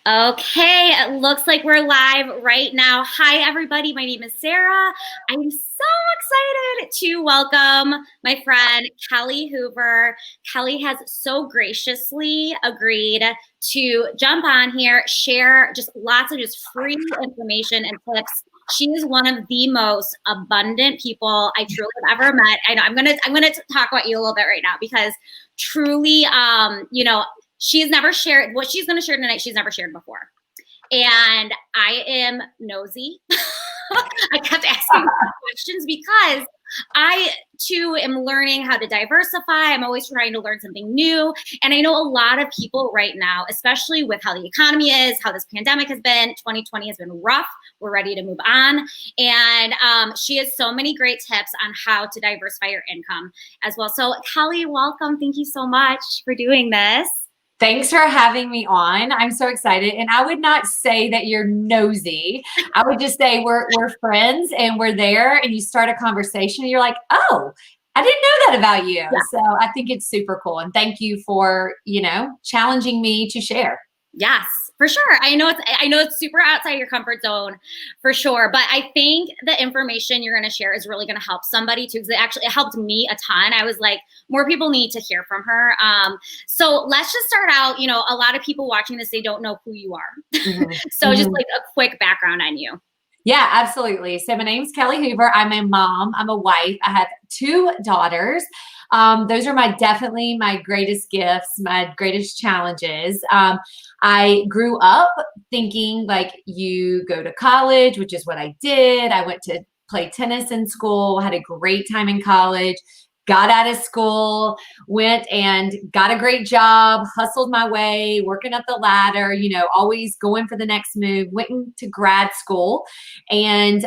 Okay, it looks like we're live right now. Hi, everybody. My name is Sarah. I'm so excited to welcome my friend Kellie Hoover. Kellie has so graciously agreed to jump on here, share just lots of just free information and tips. She is one of the most abundant people I truly have ever met. I know I'm gonna talk about you a little bit right now because truly, she's never shared what she's going to share tonight. She's never shared before. And I am nosy. I kept asking questions because I too am learning how to diversify. I'm always trying to learn something new. And I know a lot of people right now, especially with how the economy is, how this pandemic has been, 2020 has been rough. We're ready to move on. And she has so many great tips on how to diversify your income as well. So Kellie, welcome. Thank you so much for doing this. Thanks for having me on. I'm so excited. And I would not say that you're nosy. I would just say we're friends and we're there and you start a conversation and you're like, oh, I didn't know that about you. Yeah. So I think it's super cool. And thank you for, challenging me to share. Yes, for sure. I know it's super outside your comfort zone for sure. But I think the information you're going to share is really going to help somebody too. Because it helped me a ton. I was like, more people need to hear from her. So let's just start out. A lot of people watching this, they don't know who you are. Mm-hmm. So just like a quick background on you. Yeah, absolutely. So my name's Kellie Hoover. I'm a mom. I'm a wife. I have 2 daughters. Those are definitely my greatest gifts, my greatest challenges. I grew up thinking like you go to college, which is what I did. I went to play tennis in school, had a great time in college, got out of school, went and got a great job, hustled my way, working up the ladder, always going for the next move, went into grad school and,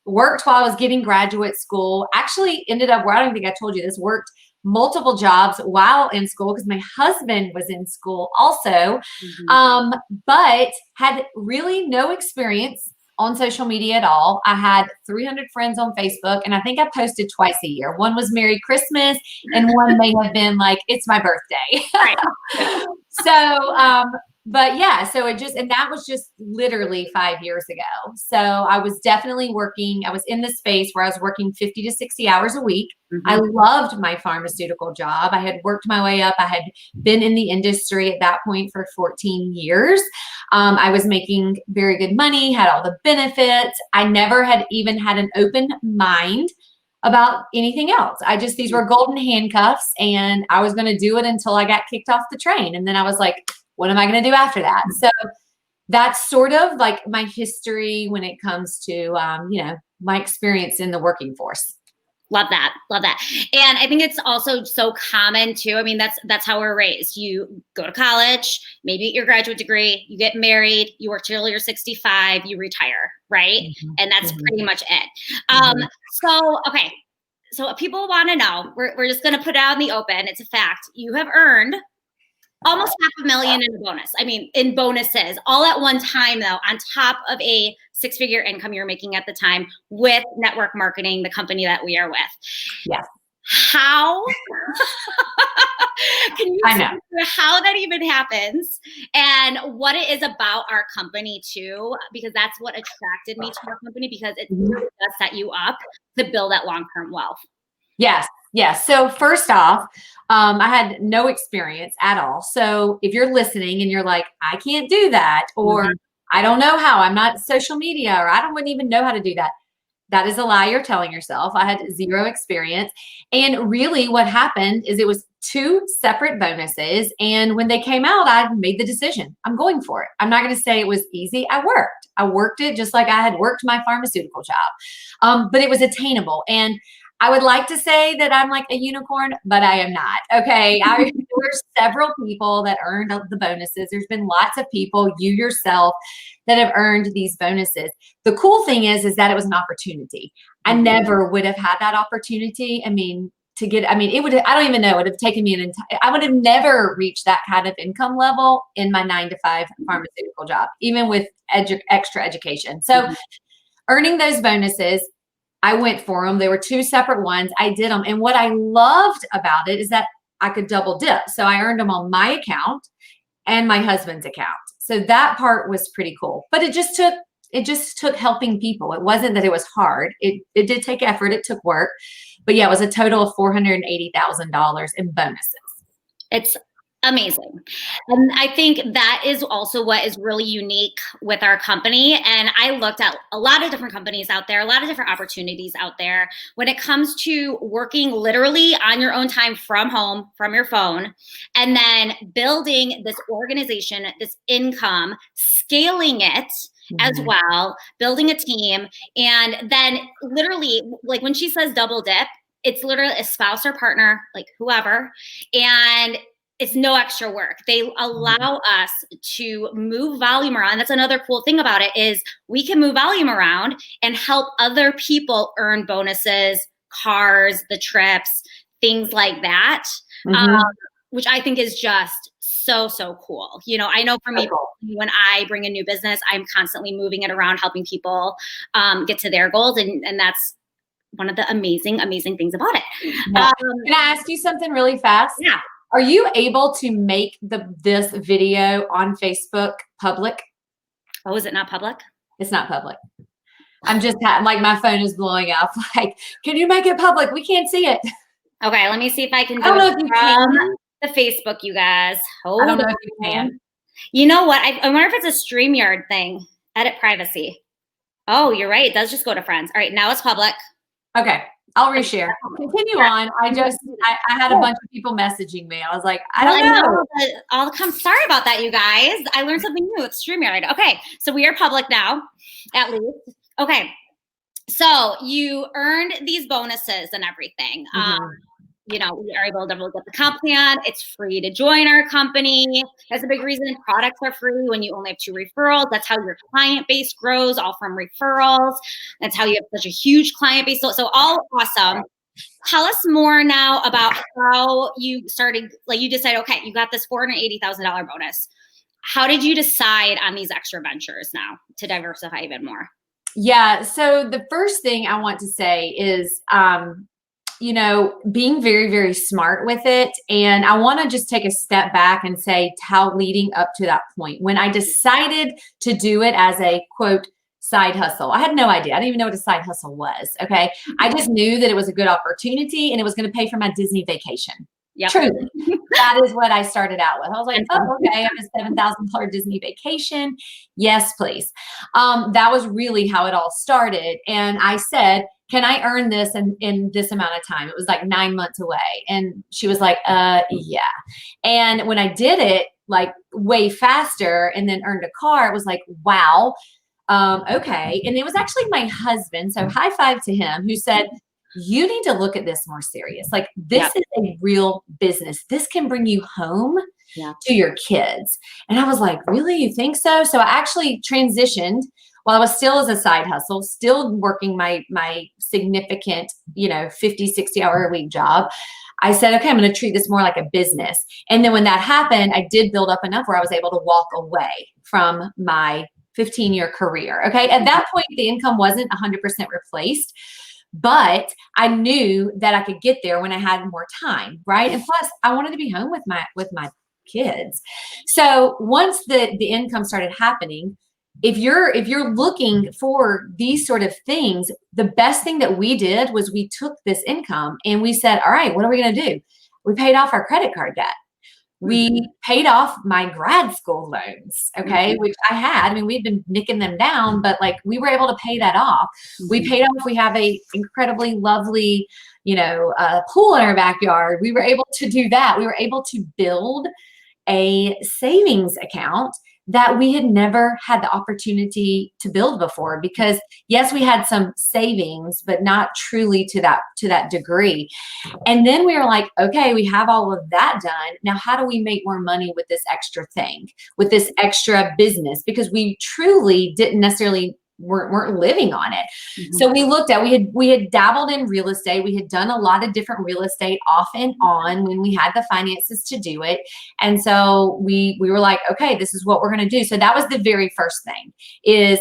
worked while I was getting graduate school. Actually ended up where I don't think I told you this, worked multiple jobs while in school because my husband was in school also, but had really no experience on social media at all. I had 300 friends on Facebook and I think I posted twice a year. One was Merry Christmas and one may have been like, it's my birthday. Right. But yeah, and that was just literally 5 years ago. So I was definitely I was in the space where I was working 50 to 60 hours a week. Mm-hmm. I loved my pharmaceutical job. I had worked my way up. I had been in the industry at that point for 14 years. I was making very good money, had all the benefits. I never had even had an open mind about anything else. These were golden handcuffs and I was going to do it until I got kicked off the train. And then I was like, what am I going to do after that? So that's sort of like my history when it comes to, my experience in the working force. Love that. And I think it's also so common too. I mean, that's how we're raised. You go to college, maybe get your graduate degree, you get married, you work till you're 65, you retire, right? Mm-hmm. And that's pretty much it. So people want to know, we're just going to put it out in the open. It's a fact. You have earned almost $500,000 in a bonus. I mean, in bonuses, all at one time, though, on top of a 6-figure income you're making at the time with network marketing, the company that we are with. Yes. How can you explain how that even happens and what it is about our company too? Because that's what attracted me to our company, because it really does set you up to build that long-term wealth. Yes. Yes. So first off, I had no experience at all. So if you're listening and you're like, I can't do that, or I don't know how, I'm not social media, or wouldn't even know how to do that. That is a lie you're telling yourself. I had 0 experience. And really what happened is it was 2 separate bonuses. And when they came out, I made the decision. I'm going for it. I'm not going to say it was easy. I worked it just like I had worked my pharmaceutical job. But it was attainable. And I would like to say that I'm like a unicorn, but I am not. Okay. There were several people that earned the bonuses. There's been lots of people, you yourself, that have earned these bonuses. The cool thing is that it was an opportunity. I never would have had that opportunity. I don't even know, it would have taken me I would have never reached that kind of income level in my 9-to-5 pharmaceutical job, even with extra education. So earning those bonuses, I went for them. They were 2 separate ones. I did them. And what I loved about it is that I could double dip. So I earned them on my account and my husband's account. So that part was pretty cool. But it just took helping people. It wasn't that it was hard. It did take effort. It took work. But yeah, it was a total of $480,000 in bonuses. It's amazing. And I think that is also what is really unique with our company. And I looked at a lot of different companies out there, a lot of different opportunities out there when it comes to working literally on your own time from home, from your phone, and then building this organization, this income, scaling it as well, building a team. And then literally, like when she says double dip, it's literally a spouse or partner, like whoever, and it's no extra work. They allow us to move volume around. That's another cool thing about it is we can move volume around and help other people earn bonuses, cars, the trips, things like that, which I think is just so cool. You know, I know for me, when I bring a new business, I'm constantly moving it around, helping people get to their goals. And that's one of the amazing things about it. Yeah. Can I ask you something really fast? Yeah. Are you able to make this video on Facebook public? Oh, is it not public? It's not public. I'm just like my phone is blowing up. Like, can you make it public? We can't see it. Okay, let me see if I can do I don't know if you can. The Facebook, you guys. I don't know if you can. You know what? I wonder if it's a StreamYard thing. Edit privacy. Oh, you're right. It does just go to friends. All right, now it's public. Okay, I'll reshare. Continue on. I had a bunch of people messaging me. I was like, I don't know. Sorry about that, you guys. I learned something new with StreamYard. Okay, so we are public now, at least. Okay, so you earned these bonuses and everything. You know, we are able to get the comp plan. It's free to join our company. That's a big reason. Products are free when you only have 2 referrals. That's how your client base grows, all from referrals. That's how you have such a huge client base. So all awesome. Tell us more now about how you started, like you decided, okay, you got this $480,000 bonus. How did you decide on these extra ventures now to diversify even more? Yeah. So the first thing I want to say is, you know, being very smart with it. And I want to just take a step back and say how leading up to that point, when I decided to do it as a quote, side hustle, I had no idea. I didn't even know what a side hustle was. Okay. I just knew that it was a good opportunity and it was going to pay for my Disney vacation. Yep. Truly. That is what I started out with. I was like, oh, okay, I have a $7,000 Disney vacation. Yes, please. That was really how it all started. And I said, can I earn this in this amount of time? It was like 9 months away. And she was like, yeah. And when I did it like way faster and then earned a car, it was like, wow. Okay. And it was actually my husband. So high five to him, who said, you need to look at this more serious. Like this is a real business. This can bring you home to your kids. And I was like, really? You think so? So I actually transitioned while I was still as a side hustle, still working my significant, 50, 60 hour a week job. I said, okay, I'm going to treat this more like a business. And then when that happened, I did build up enough where I was able to walk away from my 15-year career. Okay. At that point, the income wasn't 100% replaced. But I knew that I could get there when I had more time, right? And plus, I wanted to be home with my kids. So once the income started happening, if you're looking for these sort of things, the best thing that we did was we took this income and we said, all right, what are we going to do? We paid off our credit card debt. We paid off my grad school loans, okay, which I had. I mean, we'd been nicking them down, but like we were able to pay that off. We paid off. We have a incredibly lovely, pool in our backyard. We were able to do that. We were able to build a savings account that we had never had the opportunity to build before, because yes, we had some savings, but not truly to that degree. And then we were like, okay, we have all of that done. Now, how do we make more money with this extra thing, with this extra business? Because we truly didn't necessarily weren't living on it. So we looked at, we had dabbled in real estate. We had done a lot of different real estate off and on when we had the finances to do it. And so we were like, okay, this is what we're going to do. So that was the very first thing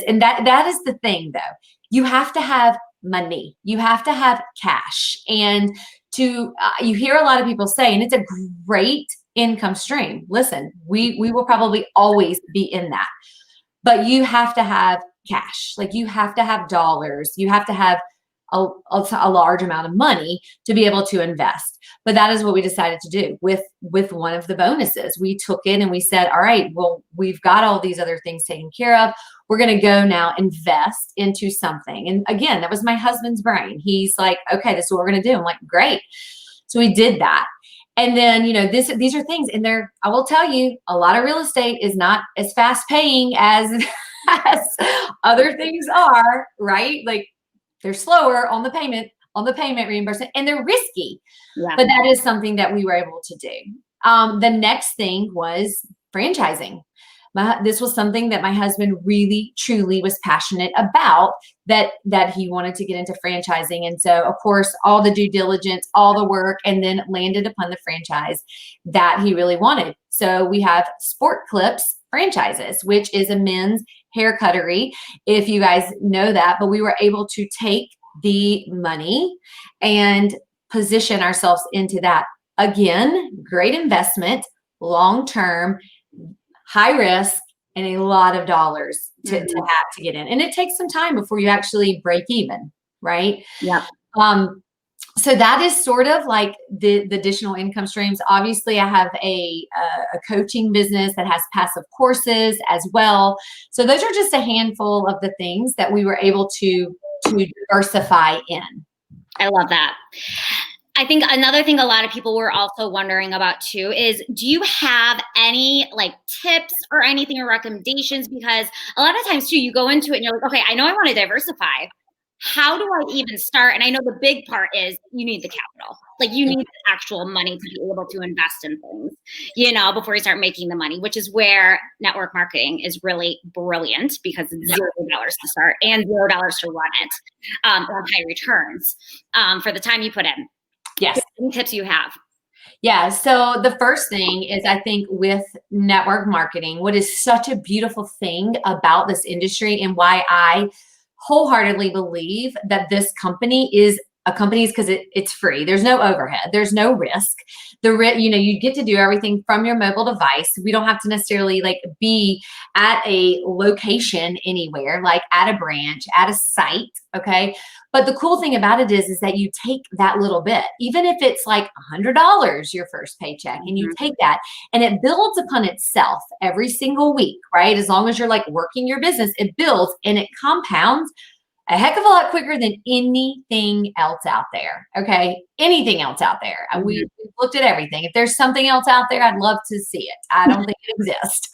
and that is the thing though. You have to have money. You have to have cash. And you hear a lot of people say, and it's a great income stream. Listen, we will probably always be in that, but you have to have cash. Like you have to have dollars. You have to have a large amount of money to be able to invest. But that is what we decided to do with one of the bonuses. We took it and we said, all right, well, we've got all these other things taken care of. We're going to go now invest into something. And again, that was my husband's brain. He's like, okay, this is what we're going to do. I'm like, great. So we did that. And then, these are things in there. I will tell you, a lot of real estate is not as fast paying as other things are, right? Like they're slower on the payment reimbursement, and they're risky. Yeah. But that is something that we were able to do. The next thing was franchising. This was something that my husband really, truly was passionate about, that he wanted to get into franchising. And so, of course, all the due diligence, all the work, and then landed upon the franchise that he really wanted. So we have Sport Clips franchises, which is a men's hair cuttery, if you guys know that. But we were able to take the money and position ourselves into that. Again, great investment, long-term, high risk, and a lot of dollars to have to get in. And it takes some time before you actually break even, right? Yeah. So that is sort of like the additional income streams. Obviously, I have a coaching business that has passive courses as well. So those are just a handful of the things that we were able to diversify in. I love that. I think another thing a lot of people were also wondering about too is, do you have any like tips or anything or recommendations? Because a lot of times too, you go into it and you're like, okay, I know I want to diversify. How do I even start? And I know the big part is you need the capital. Like you need the actual money to be able to invest in things, before you start making the money, which is where network marketing is really brilliant, because it's $0 to start and $0 to run it on high returns for the time you put in. Yes. Any tips you have? Yeah. So the first thing is, I think with network marketing, what is such a beautiful thing about this industry and why I wholeheartedly believe that this company is a company is because it's free. There's no overhead. There's no risk. You get to do everything from your mobile device. We don't have to necessarily like be at a location anywhere, like at a branch, at a site. Okay. But the cool thing about it is that you take that little bit, even if it's like $100 your first paycheck, and you take that and it builds upon itself every single week, right? As long as you're like working your business, it builds and it compounds a heck of a lot quicker than anything else out there. Okay. Anything else out there. We've looked at everything. If there's something else out there, I'd love to see it. I don't think it exists.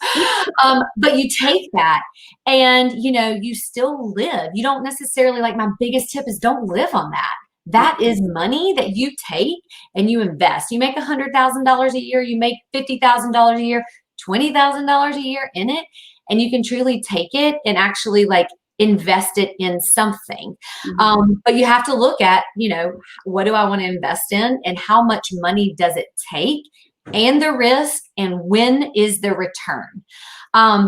But you take that and, you still live. You don't necessarily, like, my biggest tip is don't live on that. That is money that you take and you invest. You make $100,000 a year, you make $50,000 a year, $20,000 a year in it. And you can truly take it and actually like invest it in something. But you have to look at, what do I want to invest in and how much money does it take, and the risk, and when is the return?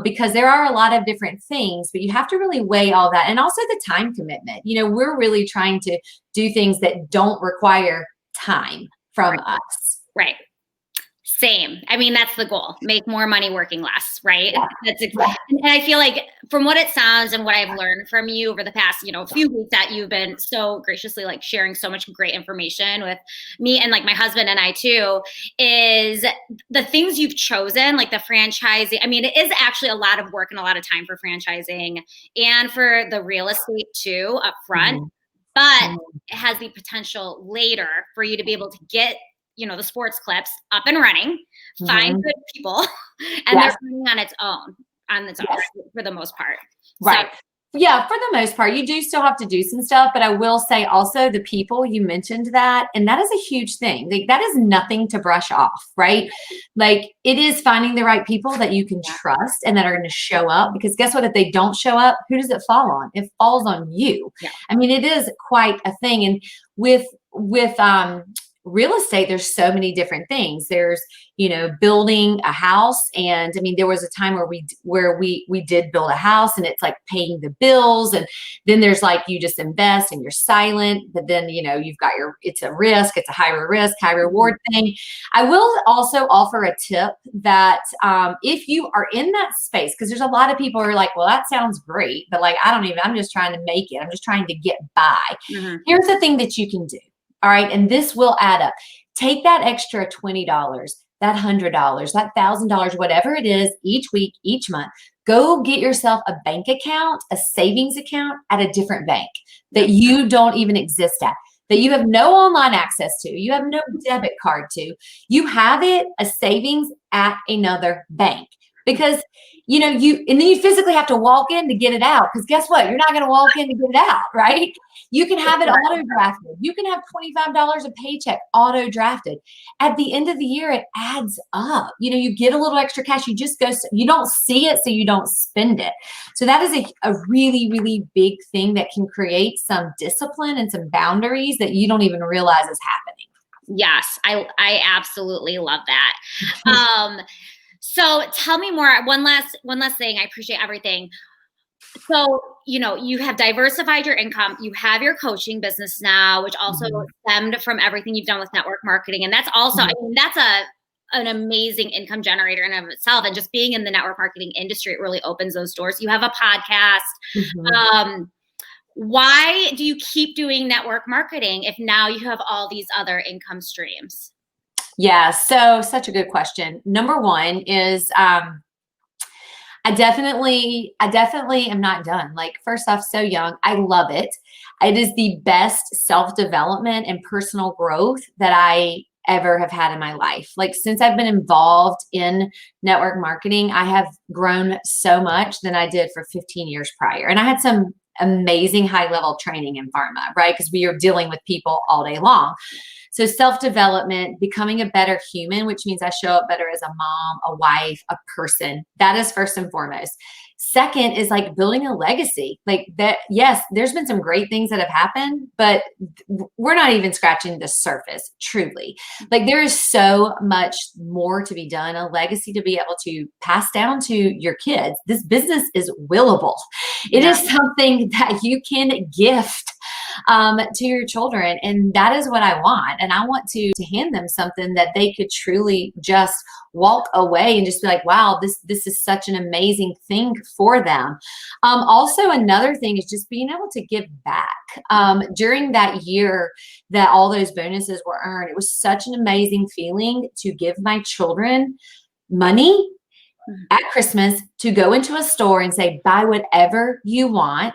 Because there are a lot of different things, but you have to really weigh all that. And also the time commitment. We're really trying to do things that don't require time from us. Right. Same. I mean, that's the goal. Make more money working less, right? Yeah. And I feel like from what it sounds and what I've learned from you over the past, few weeks, that you've been so graciously like sharing so much great information with me and like my husband and I too, is the things you've chosen, like the franchising. I mean, it is actually a lot of work and a lot of time for franchising and for the real estate too up front, but it has the potential later for you to be able to get the sports clips up and running, find good people, and they're running on its own for the most part. Right. So, yeah, for the most part, you do still have to do some stuff, but I will say also the people, you mentioned that, and that is a huge thing. Like, that is nothing to brush off, right? Like, it is finding the right people that you can trust and that are going to show up, because guess what? If they don't show up, who does it fall on? It falls on you. Yeah. I mean, it is quite a thing. And with real estate, there's so many different things. There's, building a house. And I mean, there was a time where we did build a house, and it's like paying the bills. And then there's like, you just invest and you're silent, but then, you've got it's a risk, it's a higher risk, high reward thing. I will also offer a tip that if you are in that space, because there's a lot of people who are like, well, that sounds great, but like, I'm just trying to make it. I'm just trying to get by. Mm-hmm. Here's the thing that you can do. All right. And this will add up. Take that extra $20, that $100, that $1,000, whatever it is, each week, each month. Go get yourself a bank account, a savings account at a different bank that you don't even exist at, that you have no online access to, you have no debit card to. You have a savings at another bank. Because, and then you physically have to walk in to get it out. Because guess what? You're not going to walk in to get it out, right? You can have it auto drafted. You can have $25 a paycheck auto drafted. At the end of the year, it adds up. You get a little extra cash. You just you don't see it, so you don't spend it. So that is a really, really big thing that can create some discipline and some boundaries that you don't even realize is happening. Yes, I absolutely love that. So tell me more. One last thing. I appreciate everything. So, you have diversified your income. You have your coaching business now, which also stemmed from everything you've done with network marketing. And that's also, that's an amazing income generator in and of itself. And just being in the network marketing industry, it really opens those doors. You have a podcast. Why do you keep doing network marketing if now you have all these other income streams? Yeah. So such a good question. Number one is, I definitely am not done. Like, first off, so young. I love it. It is the best self-development and personal growth that I ever have had in my life. Like, since I've been involved in network marketing, I have grown so much than I did for 15 years prior. And I had some amazing high-level training in pharma, right? Because we are dealing with people all day long. So self-development, becoming a better human, which means I show up better as a mom, a wife, a person. That is first and foremost. Second is like building a legacy. Like that, yes, there's been some great things that have happened, but we're not even scratching the surface, truly. Like, there is so much more to be done, a legacy to be able to pass down to your kids. This business is willable. It is something that you can gift to your children. And that is what I want. And I want to hand them something that they could truly just walk away and just be like, wow, this is such an amazing thing for them. Also, another thing is just being able to give back. During that year that all those bonuses were earned, it was such an amazing feeling to give my children money at Christmas to go into a store and say, buy whatever you want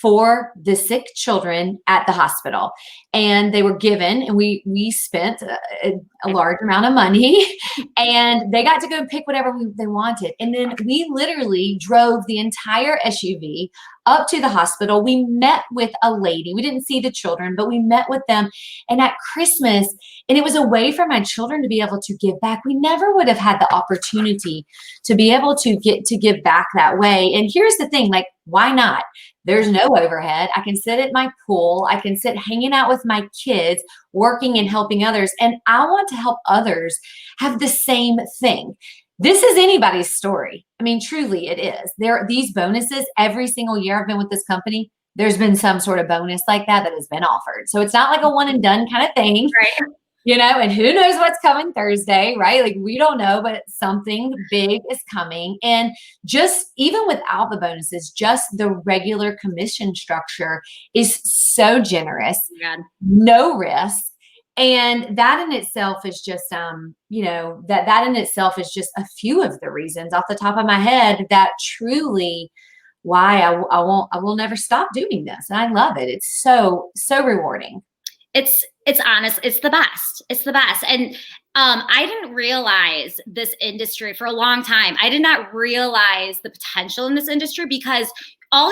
for the sick children at the hospital. And they were given, and we spent a large amount of money, and they got to go pick whatever they wanted. And then we literally drove the entire SUV up to the hospital. We met with a lady. We didn't see the children, but we met with them. And at Christmas, and it was a way for my children to be able to give back. We never would have had the opportunity to be able to give back that way. And here's the thing, like, why not? There's no overhead. I can sit at my pool. I can sit hanging out with my kids, working and helping others. And I want to help others have the same thing. This is anybody's story. I mean, truly it is. There are these bonuses every single year I've been with this company. There's been some sort of bonus like that has been offered. So it's not like a one and done kind of thing. Right. And who knows what's coming Thursday, right? Like, we don't know, but something big is coming. And just even without the bonuses, just the regular commission structure is so generous, no risk. And that in itself is just, that in itself is just a few of the reasons off the top of my head that truly why I will never stop doing this. And I love it. It's so, so rewarding. It's honest. It's the best. It's the best. And I didn't realize this industry for a long time. I did not realize the potential in this industry because all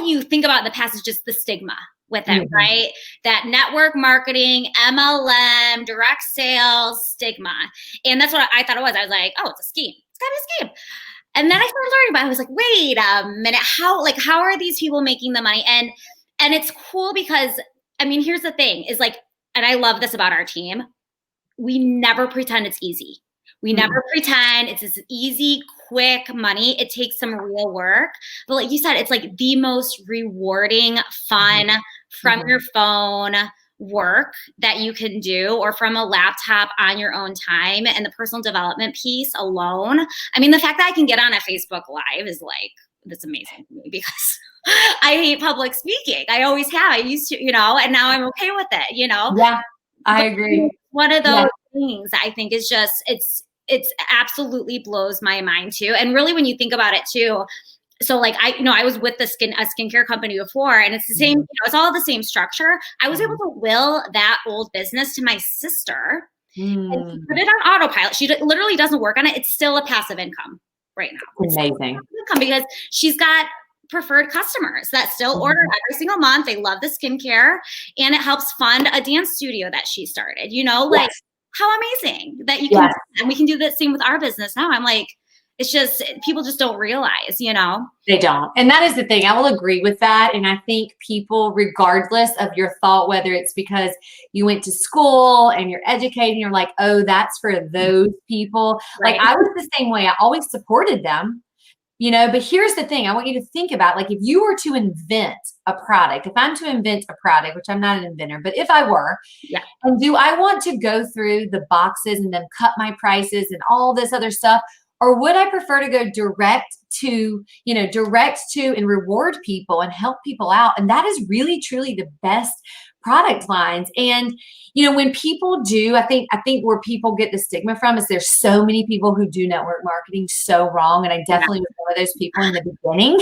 you think about in the past is just the stigma with it, right? That network marketing, MLM, direct sales stigma. And that's what I thought it was. I was like, oh, it's a scheme. It's gotta be a scheme. And then I started learning about it. I was like, wait a minute, how are these people making the money? And it's cool because, I mean, here's the thing is like, and I love this about our team. we never pretend it's easy. We never pretend it's this easy, quick money. It takes some real work. But like you said, it's like the most rewarding, fun from your phone work that you can do, or from a laptop on your own time. And the personal development piece alone. I mean, the fact that I can get on a Facebook Live is like, that's amazing to me, because I hate public speaking. I always have. I used to, and now I'm okay with it, Yeah, I agree. One of those things I think is just, it's absolutely blows my mind too. And really, when you think about it too, so like I was with a skincare company before, and it's the same, it's all the same structure. I was able to will that old business to my sister and she put it on autopilot. She literally doesn't work on it. It's still a passive income right now. Amazing. Income, because she's got preferred customers that still order every single month. They love the skincare, and it helps fund a dance studio that she started, like how amazing that you can, and we can do the same with our business now. I'm like, it's just, people just don't realize, They don't. And that is the thing. I will agree with that. And I think people, regardless of your thought, whether it's because you went to school and you're educating, you're like, oh, that's for those people. Like, I was the same way. I always supported them, but here's the thing. I want you to think about, like, if you were to invent a product, if I'm to invent a product, which I'm not an inventor, but if I were, and do I want to go through the boxes and then cut my prices and all this other stuff? Or would I prefer to go direct to and reward people and help people out? And that is really, truly the best product lines. And, when people do, I think where people get the stigma from is there's so many people who do network marketing so wrong. And I definitely was one of those people in the beginning,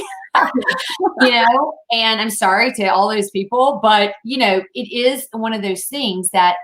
and I'm sorry to all those people, but, it is one of those things that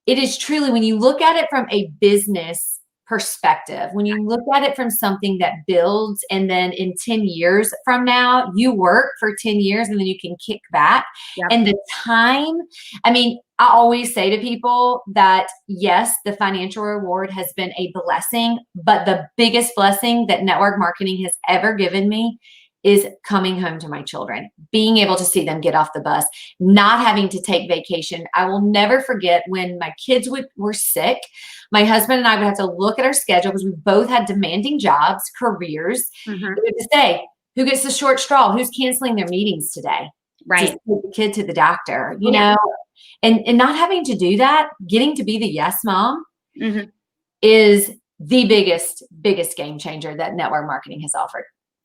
it is truly, when you look at it from a business perspective, when you look at it from something that builds, and then in 10 years from now, you work for 10 years and then you can kick back. And the time, I mean, I always say to people that, yes, the financial reward has been a blessing, but the biggest blessing that network marketing has ever given me is coming home to my children, being able to see them get off the bus, not having to take vacation. I will never forget when my kids were sick. My husband and I would have to look at our schedule, because we both had demanding jobs, careers. We would just say, who gets the short straw? Who's canceling their meetings today? Right. Just take the kid to the doctor, and not having to do that, getting to be the yes mom is the biggest game changer that network marketing has offered.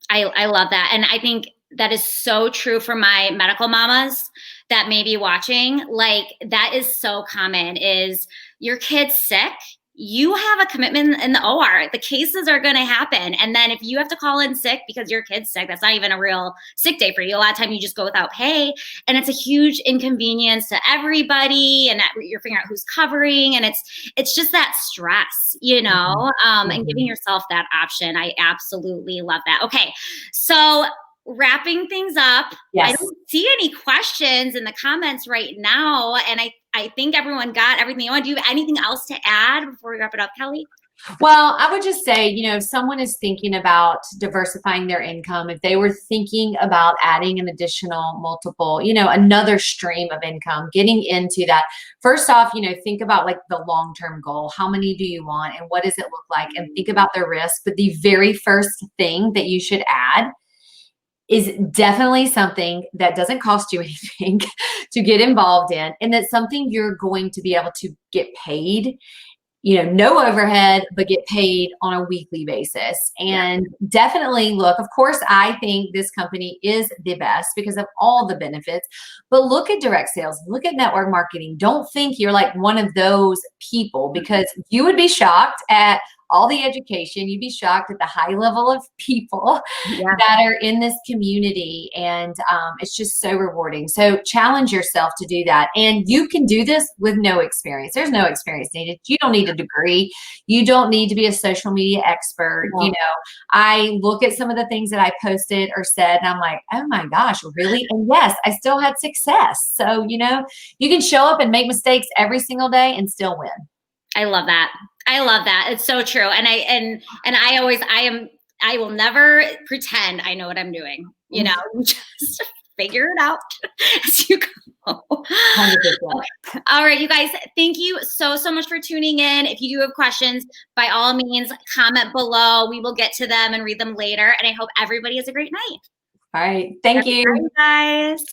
I love that. And I think that is so true for my medical mamas that may be watching. Like, that is so common, is your kid's sick, you have a commitment in the OR. The cases are going to happen. And then if you have to call in sick because your kid's sick, that's not even a real sick day for you. A lot of times you just go without pay, and it's a huge inconvenience to everybody, and that you're figuring out who's covering. And it's just that stress, and giving yourself that option. I absolutely love that. Okay. So wrapping things up, I don't see any questions in the comments right now. And I think everyone got everything. You want to do anything else to add before we wrap it up, Kellie? Well, I would just say, if someone is thinking about diversifying their income, if they were thinking about adding an additional multiple, another stream of income, getting into that, first off, think about like the long-term goal. How many do you want, and what does it look like? And think about the risk. But the very first thing that you should add is definitely something that doesn't cost you anything to get involved in, and that's something you're going to be able to get paid, no overhead, but get paid on a weekly basis. And definitely look, of course, I think this company is the best because of all the benefits, but look at direct sales, look at network marketing. Don't think you're like one of those people, because you would be shocked at all the education. You'd be shocked at the high level of people that are in this community. And it's just so rewarding. So challenge yourself to do that. And you can do this with no experience. There's no experience needed. You don't need a degree. You don't need to be a social media expert. I look at some of the things that I posted or said, and I'm like, oh my gosh, really? And yes, I still had success. So, you can show up and make mistakes every single day and still win. I love that. It's so true. And I will never pretend I know what I'm doing, just figure it out as you go. 100%. All right, you guys, thank you so much for tuning in. If you do have questions, by all means, comment below. We will get to them and read them later. And I hope everybody has a great night. All right. Thank you. Bye, guys.